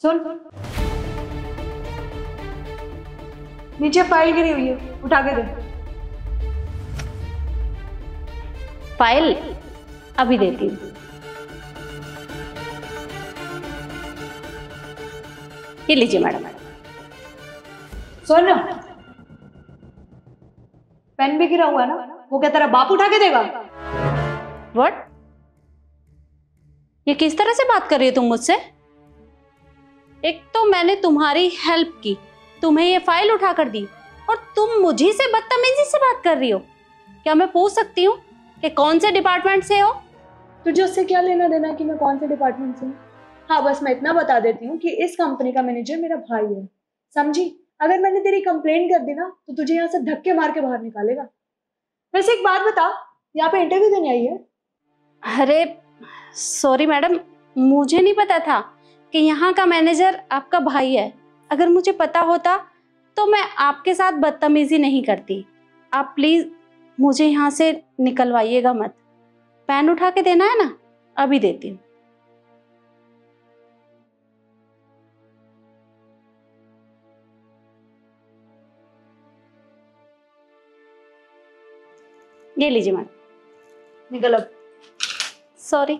सुन, नीचे फाइल गिरी हुई है, उठा के दे। फाइल अभी देती हूँ। ये लीजिए मैडम। सुन, पेन भी गिरा हुआ है ना, वो क्या तेरा बाप उठा के देगा? व्हाट? ये किस तरह से बात कर रही हो तुम मुझसे? एक तो मैंने तुम्हारी हेल्प की, तुम्हें ये फाइल उठा कर दी, और तुम मुझे से बदतमीजी से बात कर रही हो। क्या मैं पूछ सकती हूँ कि कौन से डिपार्टमेंट से हो? तुझे उससे क्या लेना देना कि मैं कौन से डिपार्टमेंट से हूँ? हाँ, बस मैं इतना बता देती हूँ कि इस कंपनी का मैनेजर मेरा भाई है, समझी? अगर मैंने तेरी कंप्लेंट कर दी ना तो तुझे यहाँ से धक्के मार के बाहर निकालेगा। वैसे एक बात बता, यहाँ पे इंटरव्यू देने आई है? अरे सॉरी मैडम, मुझे नहीं पता था कि यहाँ का मैनेजर आपका भाई है। अगर मुझे पता होता तो मैं आपके साथ बदतमीजी नहीं करती। आप प्लीज मुझे यहाँ से निकलवाइएगा मत। पेन उठा के देना है ना, अभी देती हूँ। ये लीजिए मैडम। निकल अब। सॉरी।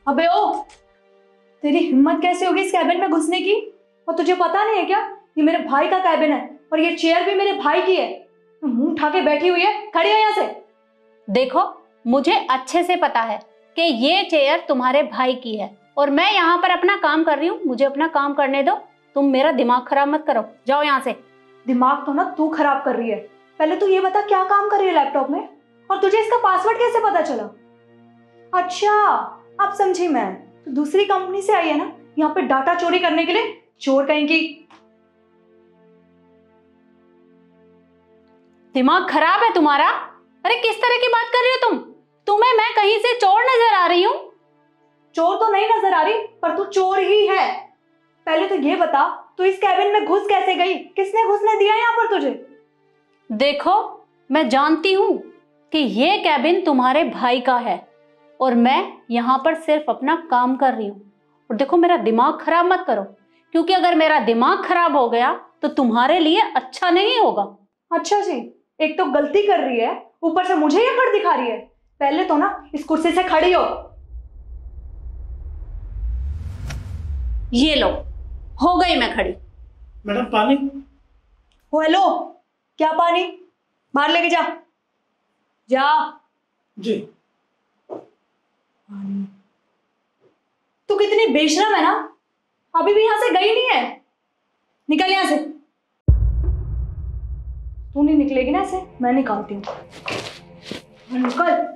अबे ओ, तेरी हिम्मत कैसे होगी इस कैबिन में घुसने की? और तुझे पता नहीं है क्या, ये मेरे भाई का कैबिन है और ये चेयर भी मेरे भाई की है। मुंह उठा के बैठी हुई है, खड़ी हो यहाँ से। देखो, मुझे अच्छे से पता है कि ये चेयर तुम्हारे भाई की है और मैं यहाँ पर अपना काम कर रही हूँ। मुझे अपना काम करने दो, तुम मेरा दिमाग खराब मत करो। जाओ यहाँ से। दिमाग तो ना तू खराब कर रही है। पहले तू ये बता क्या काम कर रही है लैपटॉप में, और तुझे इसका पासवर्ड कैसे पता चला? अच्छा, अब समझी मैं। तो दूसरी कंपनी से आई है ना यहाँ पे डाटा चोरी करने के लिए। चोर कहीं की। दिमाग खराब है तुम्हारा? अरे किस तरह की बात कर रही हो तुम? तुम्हें मैं कहीं से चोर नजर आ रही हूँ? चोर तो नहीं नजर आ रही, पर तू चोर ही है। पहले तो ये बता, तू इस कैबिन में घुस कैसे गई? किसने घुसने दिया यहाँ पर तुझे? देखो, मैं जानती हूँ कि ये कैबिन तुम्हारे भाई का है और मैं यहाँ पर सिर्फ अपना काम कर रही हूँ। और देखो, मेरा दिमाग खराब मत करो, क्योंकि अगर मेरा दिमाग खराब हो गया तो तुम्हारे लिए अच्छा नहीं होगा। अच्छा जी, एक तो गलती कर रही है, ऊपर से मुझे ये कर दिखा रही है। पहले तो ना इस कुर्सी से खड़ी हो। ये लो, हो गई मैं खड़ी। मैडम पानी। ओ हेलो, क्या पानी? बाहर लेके जा। जा। जी। तू कितनी बेशरम है ना, अभी भी यहां से गई नहीं है। निकल यहां से। तू नहीं निकलेगी ना ऐसे, मैं निकालती हूँ। निकल।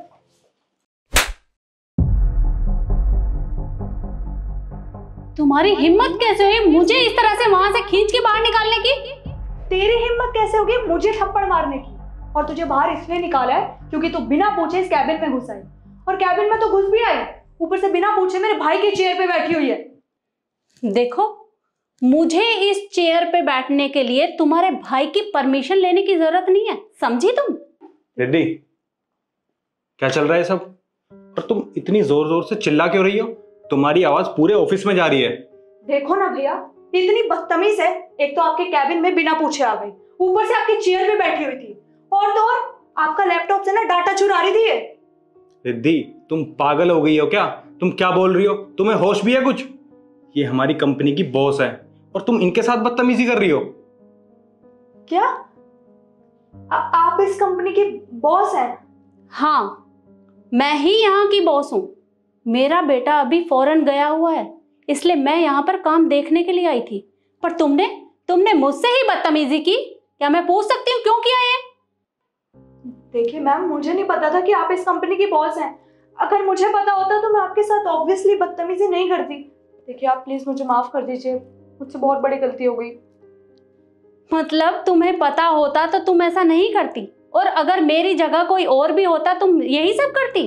तुम्हारी हिम्मत कैसे हुई मुझे इस तरह से वहां से खींच के बाहर निकालने की? तेरी हिम्मत कैसे होगी मुझे थप्पड़ मारने की? और तुझे बाहर इसलिए निकाला है क्योंकि तू बिना पूछे इस कैबिन में घुस आई, और कैबिन में तो घुस भी आई, ऊपर से बिना पूछे मेरे भाई की चेयर पे बैठी हुई है। देखो, मुझे इस चेयर पे बैठने के लिए तुम्हारे भाई की परमिशन लेने की जरूरत नहीं है, समझी तुम? रिद्धि, क्या चल रहा है सब? और तुम इतनी जोर जोर से चिल्ला क्यों रही हो? तुम्हारी आवाज पूरे ऑफिस में जा रही है। देखो ना भैया, इतनी बदतमीज है। एक तो आपके कैबिन में बिना पूछे आ गई, ऊपर से आपकी चेयर पे बैठी हुई थी, और तो और आपका लैपटॉप से ना डाटा चुरा रही थी। रिद्धि, तुम पागल हो गई हो क्या? तुम क्या बोल रही हो? तुम्हें होश भी है कुछ? ये हमारी कंपनी की बॉस है और तुम इनके साथ बदतमीजी कर रही हो। क्या? आप इस कंपनी की बॉस हैं? हाँ, मैं ही यहाँ की बॉस हूँ। मेरा बेटा अभी फॉरेन गया हुआ है, इसलिए मैं यहाँ पर काम देखने के लिए आई थी। पर तुमने मुझसे ही बदतमीजी की। क्या मैं पूछ सकती हूँ क्यों किया ये? देखिए मैम, मुझे नहीं पता था कि आप इस कंपनी की बॉस हैं। अगर मुझे पता होता तो मैं आपके साथ ऑब्वियसली बदतमीजी नहीं करती। देखिए आप प्लीज मुझे माफ कर दीजिए, मुझसे बहुत बड़ी गलती हो गई। मतलब तुम्हें पता होता तो तुम ऐसा नहीं करती? और अगर मेरी जगह कोई और भी होता तुम यही सब करती?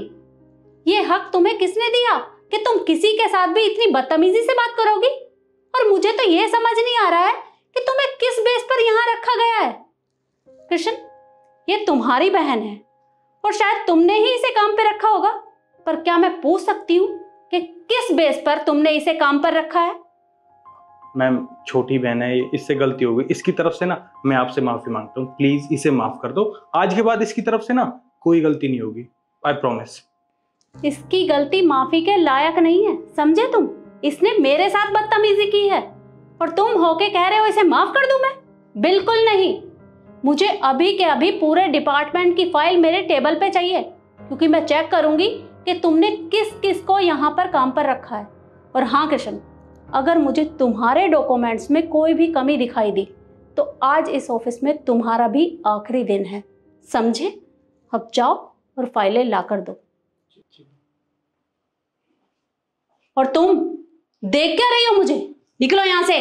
ये हक तुम्हें किसने दिया कि तुम किसी के साथ भी इतनी बदतमीजी से बात करोगी? और मुझे तो ये समझ नहीं आ रहा है कि तुम्हें किस बेस पर यहां रखा गया है। कृष्ण, ये तुम्हारी बहन है और शायद तुमने ही इसे काम पे रखा होगा, पर क्या मैं पूछ सकती हूँ कि किस बेस पर तुमने इसे काम पर रखा है? मैम, छोटी बहन है, इससे गलती हो गई। इसकी तरफ से ना मैं आपसे माफी मांगता हूँ, प्लीज इसे माफ कर दो। आज के बाद इसकी तरफ से ना कोई गलती नहीं होगी, आई प्रॉमिस। इसकी गलती माफी के लायक नहीं है, समझे तुम? इसने मेरे साथ बदतमीजी की है और तुम होके कह रहे हो इसे माफ कर दूं मैं? बिल्कुल नहीं। मुझे अभी के अभी पूरे डिपार्टमेंट की फाइल मेरे टेबल पे चाहिए, क्योंकि मैं चेक करूंगी कि तुमने किस किस को यहाँ पर काम पर रखा है। और हाँ कृष्ण, अगर मुझे तुम्हारे डॉक्यूमेंट्स में कोई भी कमी दिखाई दी तो आज इस ऑफिस में तुम्हारा भी आखिरी दिन है, समझे? अब जाओ और फाइलें ला कर दो। और तुम देख क्या रही हो मुझे? निकलो यहां से।